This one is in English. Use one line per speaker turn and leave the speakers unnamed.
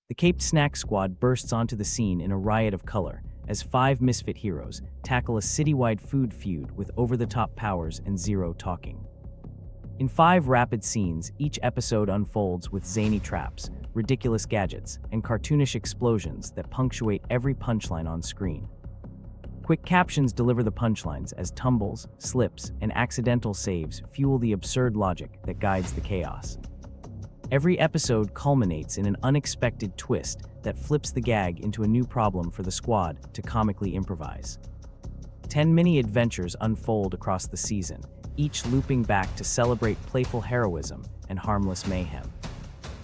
The Caped Snack Squad bursts onto the scene in a riot of color as five misfit heroes tackle a citywide food feud with over-the-top powers and zero talking. In 5 rapid scenes, each episode unfolds with zany traps, ridiculous gadgets, and cartoonish explosions that punctuate every punchline on screen. Quick captions deliver the punchlines as tumbles, slips, and accidental saves fuel the absurd logic that guides the chaos. Every episode culminates in an unexpected twist that flips the gag into a new problem for the squad to comically improvise. 10 mini-adventures unfold across the season, each looping back to celebrate playful heroism and harmless mayhem.